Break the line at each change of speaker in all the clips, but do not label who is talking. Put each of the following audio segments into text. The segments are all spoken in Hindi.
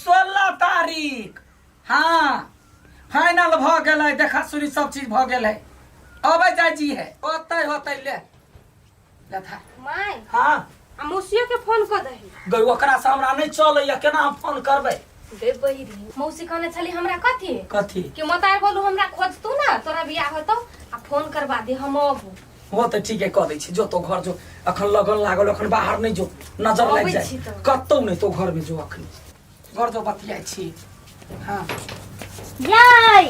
16 तारीख। हाँ फाइनल भ गेलै, देखा सुनी सब चीज भ गेलै। अबै जाय जी है ओतै होतै ले था।
माय
हाँ
मौसियो के फोन कर दही।
गई ओकरा से हमरा नहीं चलैया, केना हम फोन करबै?
बे बहिरी मौसी कहने छली हमरा कथी
कथी
कि मतार बोलू हमरा खोज तू ना, तोरा बियाह होतो आ फोन करवा दे हम आबू।
वो तो ठीक है कह दै छी, जो तो घर जो, अखन लगन लागल, अखन बाहर नहीं जो, नजर लग जाए कतौ नहीं, तो घर में जो, अखन घर जो बतियाई छी। हाँ
याय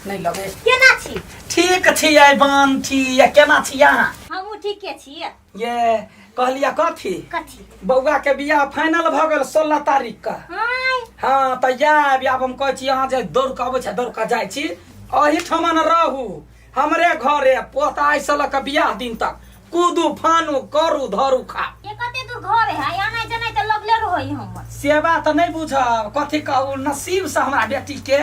नहीं लगे
केना छी?
ठीक छियै बान छी या केना छी अहाँ?
हमहू ठीके छी।
ये कहलिया कथी
कथी?
बौआ के बियाह फाइनल भ गेल 16 तारीख का।
हाय
हाँ तो या आब हम कहै छी अहाँ जे दौड़ के अबै छै, दौड़ के जाइ छी, अही ठमन रहू हमरे घरे पोता ऐसा लग के बियाह दिन तक कूदू फानू करू धरू खा।
ये कते दूर घर है आना जनै त लगले रहई हम।
सेवा तो नहीं बुझब, कथी कहू नसीब से हमरा बेटी के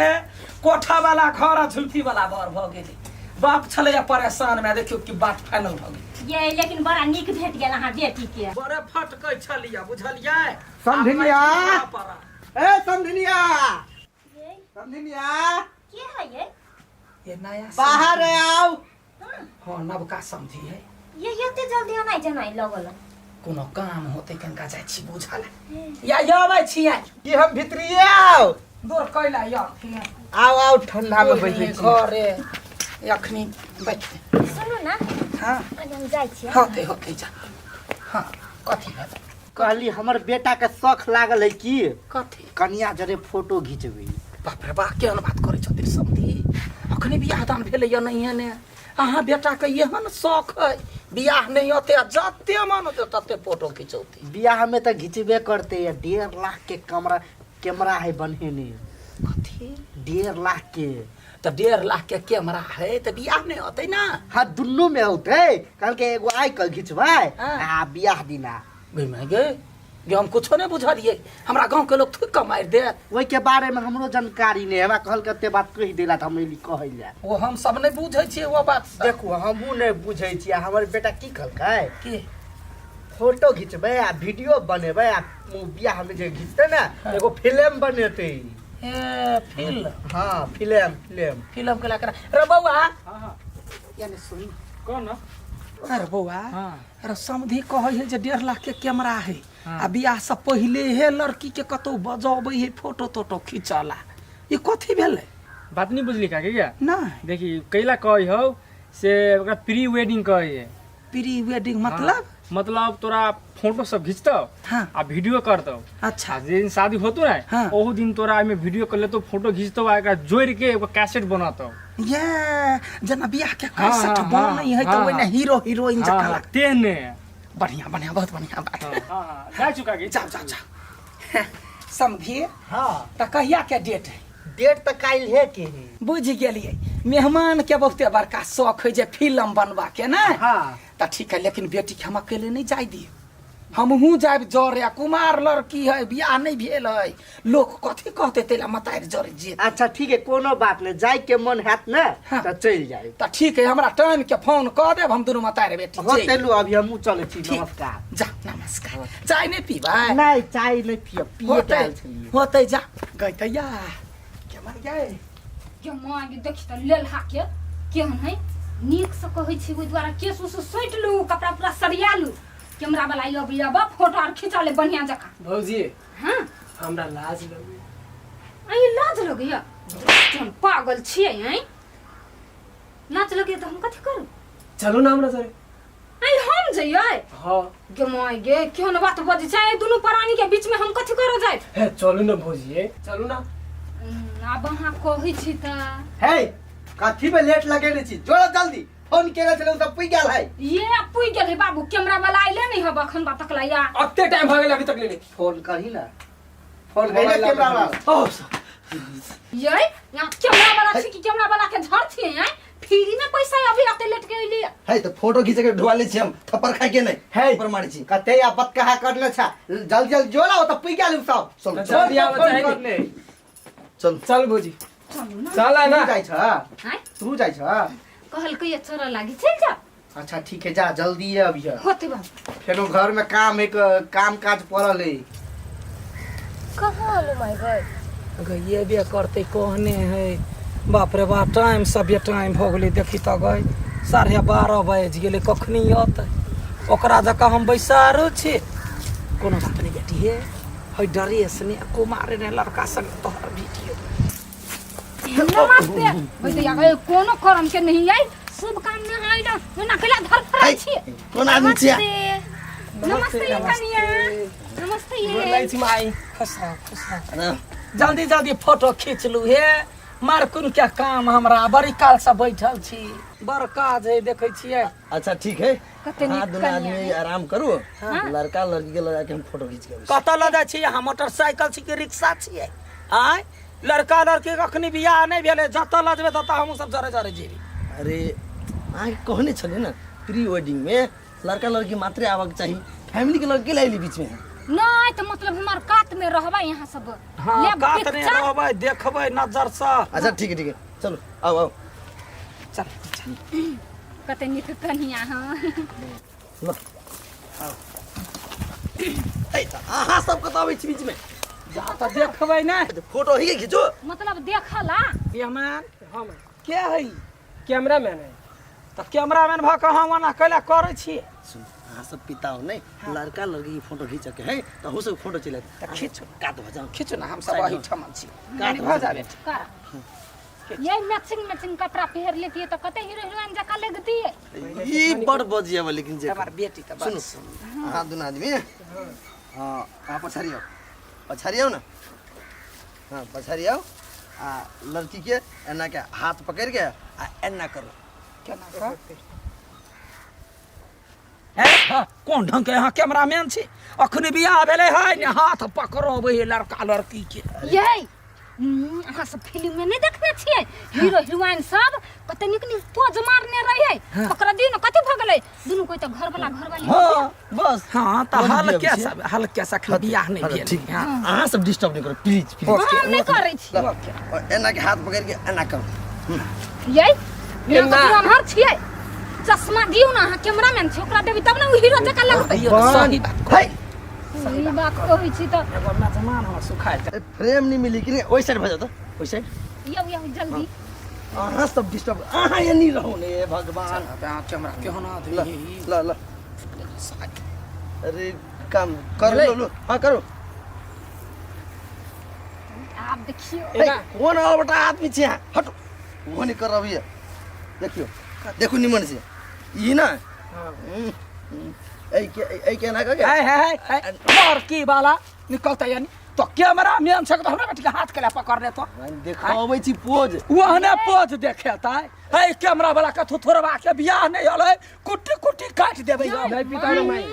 कोठा वाला घर आ झुलफी वाला बर भ गेलै। बाप छले परेशान में, देखियो कि बात फाइनल भ गेल।
ये लेकिन बड़ा निक भेट गेल अहाँ बेटी के।
बड़े फटकै छलिया बुझलियै
समधिनिया ए समधिनिया
ये
समधिनिया
के है ये?
ये नया
बाहर आओ।
हाँ नवका समझी है।
ये एते जल्दी आना जनै लगल।
कोनो काम होते कनका जाइ छी बुझल या आबै छियै
कि हम भितरिए आओ।
दूर कैला या
आओ आओ ठंडा में बैठे छी।
घरे अखनी बैठ।
सुनु ना
हाँ
हम जाइ छी।
होते जा। हाँ कथी है?
कहली हमर बेटा के शौक लागल है कि
कथी?
कन्या जरे फोटो घिचबी।
बाप रे बाप केहन बात करै छथिन समधी, अखनी बियाह दान भेलै या नहीं है ने? अहाँ बेटा के एहन शौक है, बियाह नहीं होते जते मन होते तते फोटो खिंचौती।
बियाह में तो घिचबे करते है। 1.5 लाख के कैमरा है बन्हेने।
कथी
1.5 लाख के?
तो 1.5 लाख के कैमरा है तो बियाह नहीं होते ना?
हाँ दुनू में होते। कल के एगो आई कल घिचबै आ बियाह दिना
गई मैं गए हम कुछो नहीं बुझलिए, हमरा गांव के लोग थोड़ी कमाई दे।
वही के बारे में हमरो जानकारी नहीं। हमरा कहल कते बात कह देला त हम एली कहै ले।
वो हम सब नहीं बुझै छियै वो बात।
देखू हमहू नहीं बुझै छियै। हमर बेटा की कहलकै
की
फोटो घिचबै आ वीडियो बनेबै आ बियाह में जे घिचतै ना एगो फिल्म बनेतै।
ए फिल्म?
हाँ फिल्म
के लाकर रे बौआ।
हाँ
यानी सुन
कौन?
अरे बौआ
हाँ
अरे समधी कहै है जे 1.5 लाख के कैमरा है। आ बियाह से पहले हे लड़की के कतौ बजबै है, फोटो तोटो खिंचला, ये कथी भेलै?
बात नहीं बुझली का क्या?
नहीं
देखी कैला कही हो से ओकरा प्री वेडिंग कही है।
प्री वेडिंग मतलब?
मतलब तोरा फोटो सब खींचतो
हाँ
आ वीडियो करतो।
अच्छा
जिस दिन शादी होतो ना
हाँ।
ओहू दिन तोरा में वीडियो कर लेतो, फोटो खींचतो आ एकरा जोड़ के एगो कैसेट बनातो।
ये जना बियाह के
हाँ,
कैसेट
हाँ,
बनै है तो
हाँ,
ओने हीरो हीरोइन जका
हाँ,
लग।
तेने
बढ़िया बढ़िया बहुत बढ़िया बात।
हाँ जा चुका की
जाओ जाओ जाओ समझी।
हाँ
तो कहिया के डेट है?
डेट तो काल है के है।
बुझ गेलिए मेहमान के बहुते बड़का शौक है जे फिल्म बनवा के ना।
हाँ
तो ठीक है, लेकिन बेटी के हम अकेले नहीं जाय दिए, हमहू जाब जरे। कुमार लड़की है, बियाह नहीं भेल है, लोग कथी कहते तेला मतार जरे जे।
अच्छा ठीक है कोनो बात नहीं। जाय के मन हैत ना
हाँ।
तो चल जाए।
तो ठीक है, हमरा टाइम के फोन कर देब, हम दोनों मतार बेटी
हो
जे।
चलू अभी हमहू चले छी।
ठीक।
नमस्कार।
जा नमस्कार। चाय नहीं पीबा?
नहीं चाय नहीं पिए
होते
आयल छलिए।
होते जा गई या के मर गए
के मां के देखि त लेल हाके केहन है नीक से कहै छी। ओइ द्वारा केस उस सोइट लू, कपड़ा पूरा सरिया लू, कैमरा वाला अब फोटो आर खिंचा ले बढ़िया जका।
भौजी
हां
हमरा लाज लगे।
आई लाज लगैया? तुम पागल छियै हैं? लाज लगे त हम कथि करू?
चलू ना हमरा सरे।
आई हम जइयै?
हाँ
गे माय गे केहन बात बजै छै? दुनू प्राणी के बीच में हम कथि करो जाय?
हे चलू ना भौजी चलू ना।
अब अहाँ कहै छी त
हे कथी में लेट लगेने छी? जोड़ा जल्दी फोन केने छले सब पुइ गेल है।
ये पुइ गेलै बाबू, कैमरा वाला आइले नहीं हब अखन बात तकला या।
अत्ते टाइम भ गेल अभी तक नहीं।
फोन करही ना। फोन कइले कैमरा वाला।
ओ
ये यहाँ कैमरा वाला छी कि कैमरा वाला के झड़ छियै हैं? फ्री में पैसा अभी आते लेट के अइले।
है तो फोटो खींच के ढुआ ले छी हम, थप्पड़ खाइ के नहीं
है
पर मारी छी।
कते आपत कहा करले छा? जल्दी जल्दी जोड़ा हो त पुइ गेल सब।
चल
जल्दी आव चाहिए।
चल
चल भौजी
चलू ना।
चला ना।
तू जाइ छ?
हैं?
तू जाइ छ?
कहल के ये चोरा लागी चल जा।
अच्छा ठीक है जा जल्दी है अभी।
होते बाबू
फेनो घर में काम एक काम काज पड़ल है।
कहाँ आलू माई गए
अगर ये भी करते कहने है बाप रे बाप टाइम सभे टाइम हो गेलै देखी तऽ गए 12:30 बाजि गेलै कखनी अतै ओकरा जकाँ हम बैसारो छी कोनो बात नहीं बेटी हे है ड्रेस ने कुमार ने लड़का संग तोहर वीडियो
नमस्ते भैया गए कोनो करम के नहीं आई शुभ काम में आई ना केला धर फरा छी
कोन आदमी छिया
नमस्ते कनिया नमस्ते
गोर
ये
लागै छी माई
खुश रह जल्दी जल्दी फोटो खींच लू हे मार कुन क्या काम हमरा बड़ी काल से बैठल छी बड़ काज है देखे छियै
अच्छा ठीक है
कते
हाँ
नीक
दोनों
कनिया
आदमी आराम करू लड़का लड़की के लगा के हम फोटो खींच के आबै छी।
कतऽ लऽ जाइ छी अहाँ मोटरसाइकिल छी कि रिक्शा छियै आय लड़का लड़की कखनी बियाह नहीं भेलै जतऽ लऽ जेबै ततऽ हमहूँ सब जरे जरे जेबी
अरे अहाँके कहने छलिए ना प्री वेडिंग में लड़का लड़की मात्रे आबक चाहिए फैमिली के लड़के लाइली बीच में
नहीं तो मतलब हमार कात में रहबा यहाँ सब
हाँ
ले
कात नहीं
पिक्चर।
रहबै देखबै नजर से
अच्छा ठीक है चलो आओ आओ
चल
कते नीक कनिया हाँ
लो आओ ए त अहाँ सब कतऽ आबै छी बीच में
जा तऽ देखबै नहीं
फोटो ही खींचो
मतलब देखला
मेहमान
हां
के है
कैमरामैन है
तऽ कैमरामैन भऽ कऽ हम ओना कैला करै छी
सुन अहाँ सब पिता हो नहीं लड़का लड़की की फोटो खींच के है तो हो सब फोटो चले
तऽ खींचू
काट भजाओ
खींचू ना हम सब वही ठमन छी
काट
भऽ जाबे
कर ये मैचिंग कपड़ा पहन लेती है तो कते हीरो हीरोइन जका लगती है
ई बड़ बजिया लेकिन जे
हमार बेटी तऽ
सुनो
सुन
हाँ दोनों आदमी हाँ आप पछाड़ी आओ ना हाँ पछाड़ी आओ आ लड़की के एना के हाथ पकड़ के आ एना करो
केना कर हाँ, कौन ढंग के यहाँ कैमरामैन छी अखनी बियाह भेले है ने हाथ पकड़बै लड़का लड़की के
ये अहाँ सब फिल्म में नहीं देखने छियै हीरो हीरोइन सब कते नीक नीक पोज मारने रहिए ओकरा दिन कते भ गेलै दुनू कोई तो घर वाली
हाँ बस
हाँ तो
बस
हल्के से अखनी बियाह नहीं भेल
ठीक
हाँ
अहाँ सब डिस्टर्ब नहीं करो प्लीज
हम नहीं करै छी
और एना के हाथ पकड़ के एना करो
ये ये तो हमर छियै चश्मा दियो ना अहाँ कैमरामैन छी ओकरा देबी तब ना उ हीरो जका लगतै
ये तो सही बात
है
ई बात कहै छी त
एगो मेहमान हमर सुखाय
फ्रेम नहीं मिली कि ओइ साइड भजा तो ओइ साइड
यो जल्दी
अहाँ सब डिस्टर्ब अहाँ ये नहीं रहो ने भगवान
कैमरा केहन
ल
आदमी
ल ल अरे काम कर लो हाँ करो
आप देखियो
ए, कौन और बटा आदमी छे यहाँ हटो वो नहीं कर रही है देखियो देखो निमन से ये ना ऐ के ना का
है और की वाला निकलता यानी तो कैमरा मैन से तो हमरा बेटी के हाथ के पकड़ ले तो
देखाबै छी पोज
वहने पोज देखेता है कैमरा वाला के थोड़बा के बियाह नहीं होले कुटी कुटी काट देबै
नहीं पिता रे माई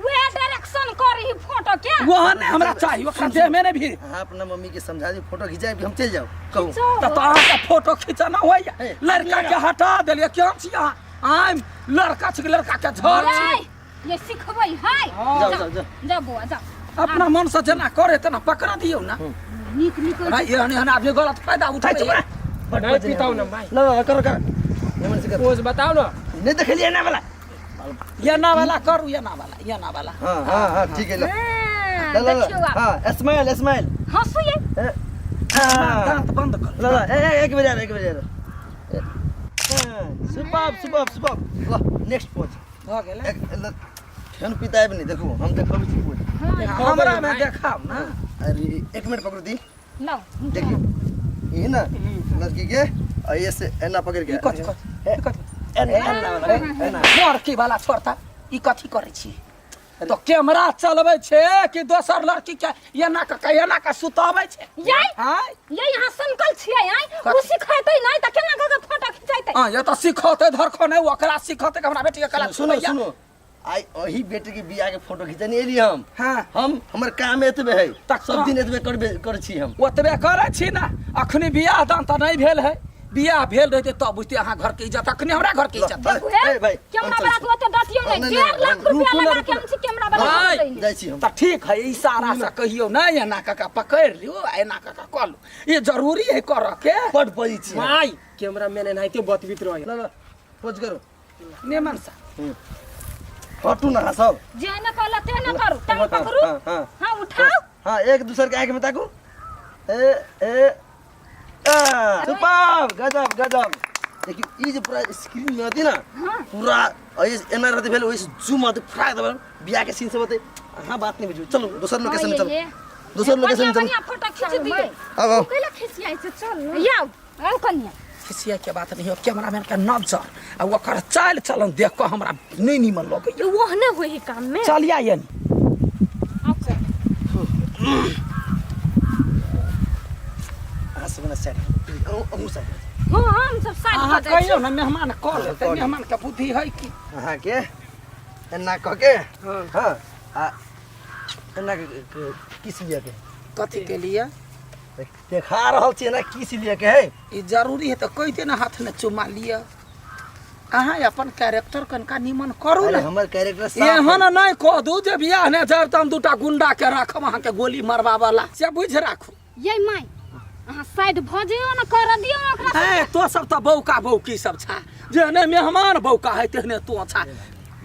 वे डायरेक्शन करी फोटो के
वहने हमरा चाहिए ओकरा देह में नहीं भी
हाँ अपना मम्मी के समझा दी फोटो खिंचाए हम चल जाओ कहूँ
तो अहाँ के फोटो खींचना होइए लड़का के हटा देलिए क्यों छी अहाँ आइ लड़का छी लड़का के झड़ छी
ये सिखबै है
जाओ जाओ जाओ
जा बुआ जा
अपना मन से जना करे तना पकड़ा दियो ना
नीक नीक
ये हने आदमी गलत फायदा उठाई छै
नहीं पिता ना माई
ल करो कर निमन से कर
पोज बताओ ना
नहीं देखलिए ना वाला
ये ना वाला करू ये ना वाला
हाँ हाँ हाँ ठीक है लो
देखियो आप
हाँ स्माइल स्माइल
हंसू ये
हाँ
दांत बंद कर
ल एक बजे सुपर ल नेक्स्ट पोज
भ गेलै
फेन पिताए पनि देखू हम देखबै छी पोज
हमरा में देखाव ना
अरे एक मिनट पकड़ दी
लो
देखियो ये ना लड़की के और ये से एना पकड़ के
कथी
एना
लड़की वाला छोड़ता ई कथी करे छी तो कैमरा चलबै छै कि दोसर लड़की के एना का सुताबै छै
ये
हां
ये यहाँ संकल छियै आई उ सिखैतै नहीं त केना के फोटो खिंचैतै
हां ये तो सिखौते धरखो नहीं ओकरा सिखौते कि हमरा बेटी के कला
सुनो सुनो आई वही बेटे के बियाह के फोटो खिंचने एली हम
हां
हम हमर काम एतबे है सब दिन एतबे कर छी हम
ओतबे करे छी ना अखनी बियाह दान त नहीं भेल है बियाह भेल रहते तब बुझते अहाँ घर के इज्जत अखनी हमरा घर के इज्जत
ए भाई
कैमरा वाला को तो दतियो नहीं 1.5 लाख रुपया लगा के हम छी कैमरा वाला
भाई,
जाय छी हम
त ठीक है इशारा से कहियो ना एना का पकड़ लियो एना का कॉल ये जरूरी है कर के
पट पड़ी छी
माई कैमरामैन एनाइते बतबित रह
ल ल पोज करो
नेमन सा
हटू ना सब
जे न कहला ते न करू तब पकड़ू
हां
हां उठाओ
हाँ एक दूसरे के आंख में ताकू ए ए सुपर गजब गजब देखियो ई जे पूरा स्क्रीन में आती ना पूरा एना रहते भेल ओइसे जूम आते फ्राक दबल बियाह के सीन से बते हां बात नहीं बुझू चलो दूसर लोकेशन में चलो दूसर लोकेशन में चलो
बढ़िया फोटो खींच दिए
आओ
कैला खिसियाई से चल याओ आओ कन्या
खिसिया के बात नहीं हो कैमरामैन के नजर आ ओकर चाल चलन देख के हमरा नहीं निमन लगे
ये ओहने होई काम में
चल आइए
हंस बना सेट ओ सेट
हां हम सब साइड
अहाँ
कर
कहियो ना मेहमान कॉल लेते मेहमान के बुद्धि है कि
हां के एना क के हां आ एना किस लिए के
कथी के लिए
देखा रहल छी ना किस लिए के है
ई जरूरी है तो कह दे ना हाथ में चुमा लिया अहाँ अपन कैरेक्टर कनका निमन करू
अरे
ना
हमर कैरेक्टर
एहन नहीं कह दू जे बियाह ने जब हम दूटा गुंडा के राखब अहाँ के गोली मारवा वाला से बुझ राखू
ये माई अहाँ साइड भ जइयो ना कर दियो ओकरा
है तो सब तो बौका बौकी सब छा जेहने मेहमान बौका है तेहने तो छा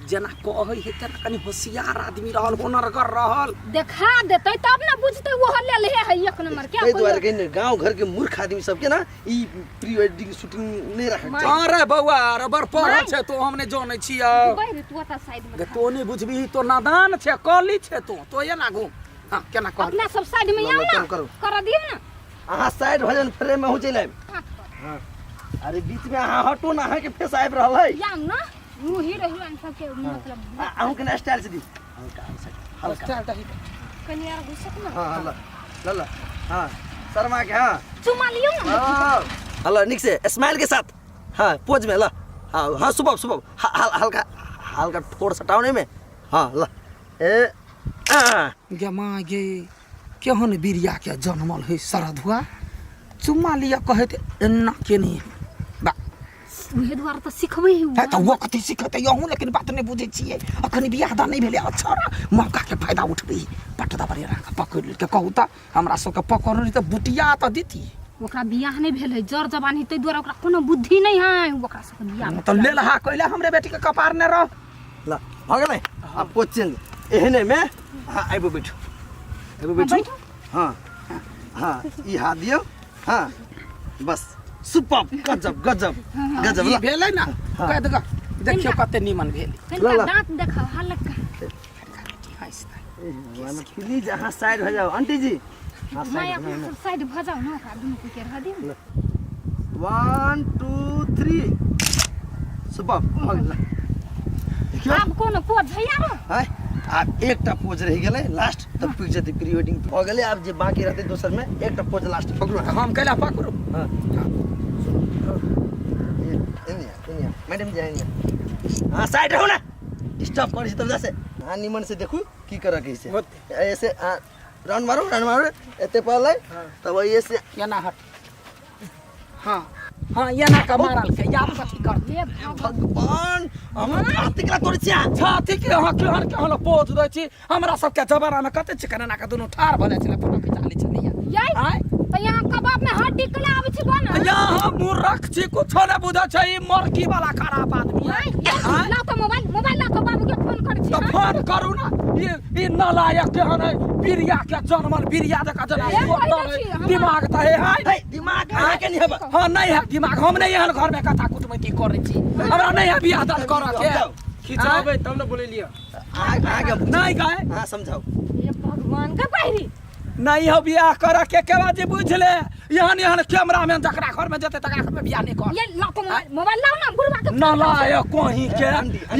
जेना कहै है तेना कनी होशियार आदमी रहल हुनरगर रहल
देखा देतै तब ना बुझतै वो ले ले है एक नंबर क्या
कई द्वार के गांव घर के मूर्ख आदमी सब के ना ई प्री वेडिंग शूटिंग नहीं रखे
अरे बौआ रबर पढ़ल छे तो हमने जानै छियै
बैठ तू ओता साइड में
तो नहीं बुझबी तो नादान छे कली छे तो ये ना घूम हां केना कह
अपना सब साइड में आओ ना
करो।
कर दियो ना
अहाँ साइड भजन फ्रेम में हो चले हां अरे बीच में अहाँ हटो ना अहाँ के फेस आइब रहल है
याम ना मुंह ही हीरोइन सब के मतलब
अहाँ के स्टाइल से दी हल्का
चल दही
कनिया घुसक ना
हां ला हां शर्मा के हां
चुमा लियो ना
हेलो निक से स्माइल के साथ हाँ पोज में ला हाँ हाँ सुबह हल्का हल्का ठोड़ सटावने में हाँ ला ए
गे माँ गे केहन बिरिया के जन्मल है शरद हुआ चुम्मा लिया कहे एना के नहीं बा
उहे द्वारा तो सिखबै
है तो वो कथी सिखते यहूँ लेकिन बात नहीं बुझे छियै अखन बियाह दा नहीं भेले अच्छा मौका के फायदा उठबी पटदा बरे राख पकड़ के कहू त हमरा सब के पकड़ त बुटिया त दीती
ओकरा बियाह नहीं भेल है जर जवानी तै द्वारा ओकरा कोनो बुद्धि नहीं है ओकरा सब बियाह
तो ले लहा कइला हमरे बेटी के कपार ने रह
ला हो गेलै अब पोज चेंज एहने में हाँ आइबो बैठो हाँ हाँ ई हाथ दियो हाँ बस सुपर गजब गजब गजब
ई
ला
भेलै ना कह दगा देखियो कते निमन भेल
कनिका दांत देखाओ हल्का
प्लीज अहाँ साइड हो जाओ आंटी जी हाँ
मैं अपना सब साइड भ जाओ ना ओकरा दुनु के रह दियो
1 2 3 सुपर हो गेल देखियो
अब कोनो पोज है यार
है अब एकटा पोज रह गेलै लास्ट तब पिक जति प्री वेडिंग हो गेलै अब जे बाकी रहते दोसर में एकटा पोज लास्ट पकड़ो
हम कैला पकड़ू
हां एनिया मैडम जी आएंगे हां साइड रहो ना स्टॉप कर तब जैसे हां निमन से देखू की करे के से ऐसे राउंड मारो एते पहले तब ऐसे
एना हट हाँ हाँ एना का मारल के याद कथी कर
ले
भगवान हम छाती के तोड़ छिया
छाती के अहाँ केहन केहन पोज दै छी हमरा सब के जमाना में कते चिकन ना के दुनु ठार भ जाय छले फोटो खिचा लै छलिए
याई
आय
तो यहाँ कबाब में हड्डी कला आबै छी बना
यहाँ मूर्ख छी कुछ न बुझे छै ई मरकी वाला खराब आदमी है
ला तो मोबाइल ला तो बाबू के फोन कर छी
तो फोन करू ना ये नालायक केहन है बिरिया के जन्मल बिरिया जका जना दिमाग त है
दिमाग अहाँ के नहीं है
हाँ नहीं है दिमाग हम नहीं एहन घर में कथा कुटमैती करै छी हमरा नहीं है बियाह दान करऽ के
खिंचाबै तब न बोले लिया
आगे
नहीं गए
हां समझाओ
ये भगवान का पहिरी
नहीं हो बियाह करऽ के बाद जे बुझ ले यहाँ कैमरा में जकरा घर में जते तकरा घर में बियाह नहीं कर
ये ला तो मोबाइल लाओ ना बुढ़वा के
नालायक कहीं के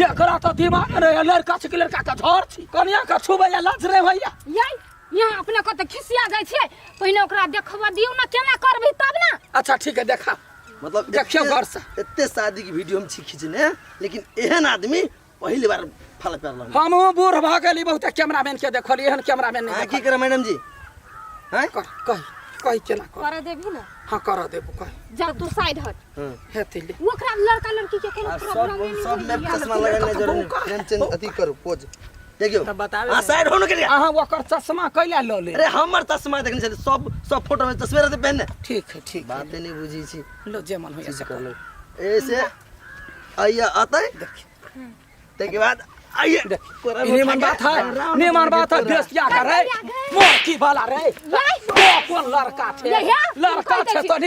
एकरा तो दिमाग रे लड़का छै कि लड़का का झोर छी कनिया का छुबे या लाज रे भैया
याई यहाँ अपने को तो खिसिया जाय छै पहिने ओकरा देखबा दियौ ना केना करबी तब ना
अच्छा ठीक है देखा
मतलब
देखियो घर से
इतने शादी की वीडियो हम खींचने लेकिन एहन आदमी पहली बार फल पैर लग
हम बूढ़ भ गेली बहुत कैमरामैन के देखली एहन कैमरामैन नहीं
की करे मैडम जी हैं
कह केना कर
कर देबी ना
हाँ कर देबो कह
जा तू साइड हट
हेतै ले
ओकरा लड़का लड़की के केना प्रॉब्लम
सब में चश्मा लगाने जरूरी फ्रेम चेंज अथी करो पोज देखियो
बतावे
हां साइड होने के लिए
अहाँ ओकर चश्मा कैला ल ले
अरे हमर चश्मा देखने छले सब फोटो में तस्वीर रहते पहनने
ठीक है ठीक
बात नहीं बुझी छी
लो जे मन होय से कर लो
ऐसे आइया आता है
देख
ते के बाद आइए
निमन बात है निमन बात है देश क्या कर रहे मोर की वाला रे वो कौन लड़का थे लड़का थे तो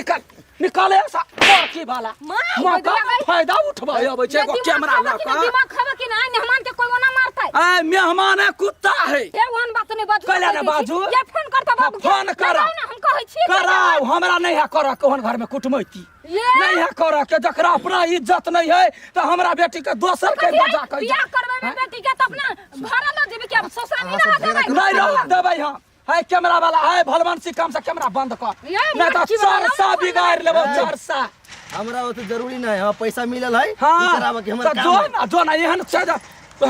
निकाले ऐसा मोर की वाला मां का फायदा उठवाए अब छे को कैमरा लगा
दिमाग खबा कि ना मेहमान के कोई ना मारता है
ए मेहमान है कुत्ता है
ये वन बात नहीं बाजू
कहला ना बाजू
ये फोन करता बाबू
फोन करा
हम कहै छी
कराओ हमरा नहीं है कर कोन घर में कुटमैती नहीं है कर के जकरा अपना इज्जत नहीं है तो हमरा बेटी के दोसर के बजा के
बियाह करबे में बेटी के तो अपना भाड़ा न देबे के ससुरा नहीं रह देबे
नहीं रह देबै हम है कैमरा वाला है भलवान सी काम से कैमरा बंद कर नहीं तो चरसा बिगाड़ लेबो चरसा
हमरा वो तो जरूरी नहीं है पैसा मिलल है
हां
कराबे के हमर काम है
जो ना एहन से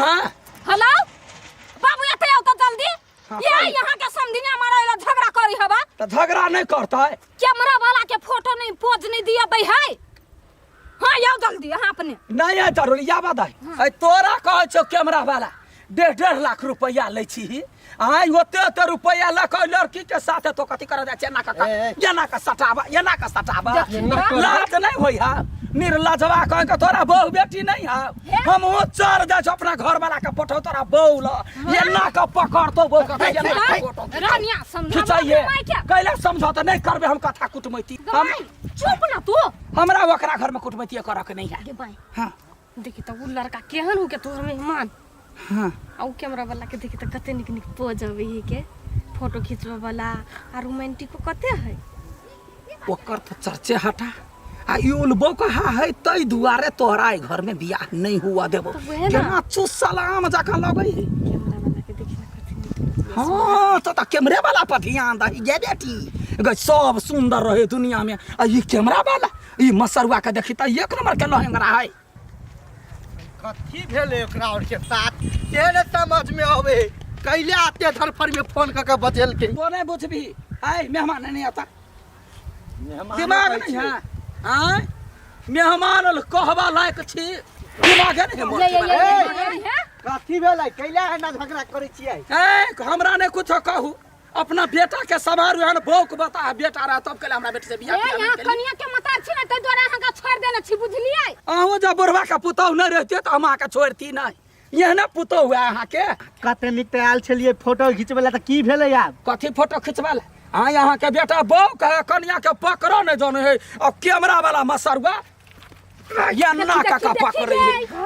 हां
हेलो बाबू एते आओ तो जल्दी ये यहां के समझिने हमारा इला झगड़ा करी हबा
तो झगड़ा नहीं करता है
कैमरा वाला के फोटो नहीं पोज नहीं दिया दे है हां आओ जल्दी हां अपने
नहीं है जरूरी या बात है तोरा कह छो कैमरा वाला 1.5 लाख रुपया ले छी आई ओते रुपया लख लड़की के साथ तो कथी कर दे चना का सटावा लाज नहीं होई हा निर्लजवा कह के तोरा बहू बेटी नहीं हा हम वो चढ़ जा अपना घर वाला के पठो तोरा बहू ल ये ना का पकड़ तो बहू का ये ना फोटो
रानिया समझा
खिचाइए कैला समझौता नहीं करबे हम कथा कुटमैती हम
चुप ना तू
हमरा ओकरा घर में कुटमैती कर के नहीं है
भाई
हां
देखि त उ लड़का केहन हो के तोर मेहमान
हां
आउ कैमरा वाला के देखि त कते निक निक पोज आवे ही के फोटो खींचवा वाला आ रोमांटिक को कते है
ओकर तो चर्चे हटा आ युलबो कहा है तई दुआरे तोहरा घर में बियाह नहीं हुआ देबो केना चुस सलाम जाका लगई
कैमरा वाला के देखि ना कते निक
हां तो कैमरे वाला पर ध्यान दही ये बेटी गई सब सुंदर रहे दुनिया में आ ये कैमरा वाला ई मसरुआ के देखि त एक नंबर के लहंगरा है
कथी भेले ओकरा और के साथ तेरे समझ में आवे कैले आते धरफर में फोन करके बजेल के
वो नहीं बुझबी आय मेहमान नहीं आता
मेहमान
दिमाग नहीं है आय मेहमान कहबा लायक छी दिमाग नहीं
ये
कथी भेले कैले है ना झगड़ा करे छियै
ए हमरा ने कुछ कहू अपना बेटा के समारू हन भौक बता बेटा रहा तब कहले हमरा बेटी से बियाह
ए यहां कनिया के मतार छी ना त द्वारा हंगा छोड़ देना छी बुझलियै
अहो जब बुढ़वा का पुतौ न रहते त हम के छोड़ती नहीं यह ना पुतौ हुआ अहाँ के
कते निक ते आयल छलिए फोटो खिंचबेला त की भेले यार
कथी फोटो खिंचवाला हां यहाँ के बेटा बहू के कनिया के पकड़ो नहीं जाने है और कैमरा वाला मसरुआ यन्ना काका पकड़े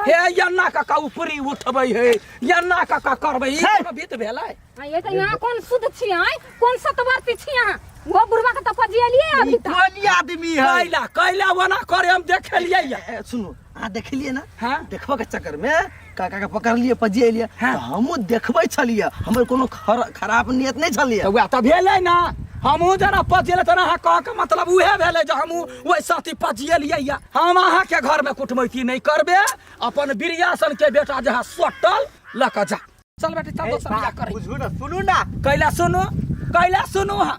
हे यन्ना काका ऊपरी उठबै है यन्ना काका करबै ई कोनो बीत भेलै
ये त यहां कौन शुद्ध छी आय कौन सतवर्ती छी यहां वो बुढ़वा के तप जियलिए अभी तक
कोन आदमी है
कैला वना करे हम देखलिए या
सुनो आ देखलिए ना
हां
देखबो के चक्कर में काका के पकड़ लिए पजिए लिए तो हमहु देखबै छलिए हमर कोनो खराब नियत नहीं छलिए
तो वा त भेलै ना हमहू जना पजिए त अहाँ कह के मतलब उहे भेलै जे हमहू ओइ साथी पजिएलिए या हम अहाँ के घर में कुटमैती नहीं करबे अपन बिरियासन के बेटा जहां सोटल ल क जा चल बेटी तब दोसर बियाह करी
बुझू ना सुनू ना
कैला सुनो हाँ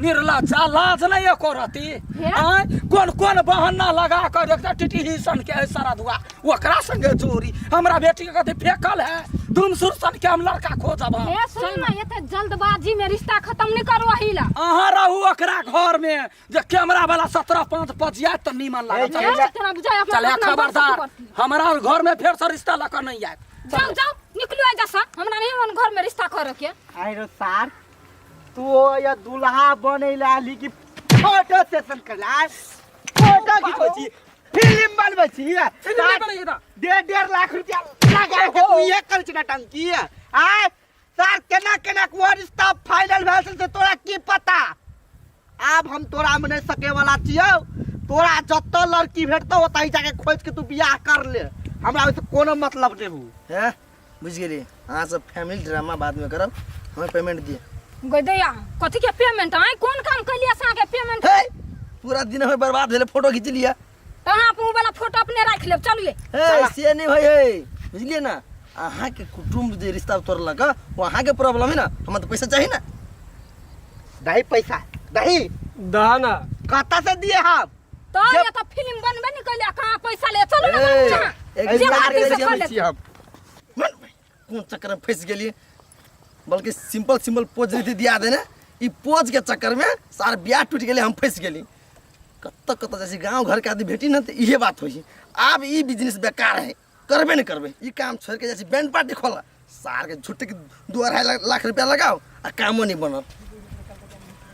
निर्लज्जा लाज नहीं एको रहती कौन कौन बहाना लगा कर देखता टिटी सन के सारा दुआ ओकरा संगे जोरी हमरा बेटी के कथी फेकल है धुमसुर सन के हम लड़का खोजब हम
ए सुन ना ये त जल्दबाजी में रिश्ता खत्म नहीं करो हिला
अहाँ रहू ओकरा घर में जे कैमरा वाला 17-5 पजिया त नीमन लागत
तेरा बुझाय अपना
चले खबरदार हमरा घर में फिर से रिश्ता लक नहीं आए
जाओ जाओ निकलो आजा सा हमरा नहीं मन घर में रिश्ता कर के
आइ रो सार तू या दुल्हा बनेला ली की फोटो सेशन करला फोटो खींचो छी फिल्म बनबै छी
फिल्म बनै त
1.5 लाख रुपया लगा के तू ये कर छिना टंकी आय सार केना को रिश्ता फाइनल भेल से तोरा की पता अब हम तोरा में नहीं सके वाला छियौ तोरा जत्त लड़की भेटतो ओतै जाके खोज के तू बियाह कर ले हमरा ओइसे कोनो मतलब नहीं हो
हैं बुझ गेली अहाँ सब फैमिली ड्रामा बाद में करब हमें पेमेंट दिए
गदैया कथि के पेमेंट आय कौन काम कलिया सा के पेमेंट
हे पूरा दिन हमें बर्बाद भेले फोटो खींच लिया
तहां अपन वाला फोटो अपने राख लेब चलिए
हे से नहीं भाई हे बुझलिए ना अहाँ के कुटुंब जे रिश्ता तोड़लक वहाँ के प्रॉब्लम है ना हमें तो पैसा चाहिए ना
दही पैसा दही
दहना
कता से दिए हम
तो ये तो फिल्म बनबे नहीं कलिया कहां पैसा ले चलो ना
एक
जे
बार
बात
के
से
लिए
कर
हम
ले
छी हम कौन चक्कर में फंस गेलिए बल्कि सिंपल पोज रीति दिया देने ई पोज के चक्कर में सारा ब्याह टूट गेले हम फंस गेली कत जैसे गांव घर के आदमी भेटी ना तो इहे बात होई अब ई बिजनेस बेकार है करबे नहीं करबे ई काम छोड़ के जैसे बैंड पार्टी खोला सार के झुट्टे के 2-2.5 लाख रुपया लगाओ आ कामो नहीं बनल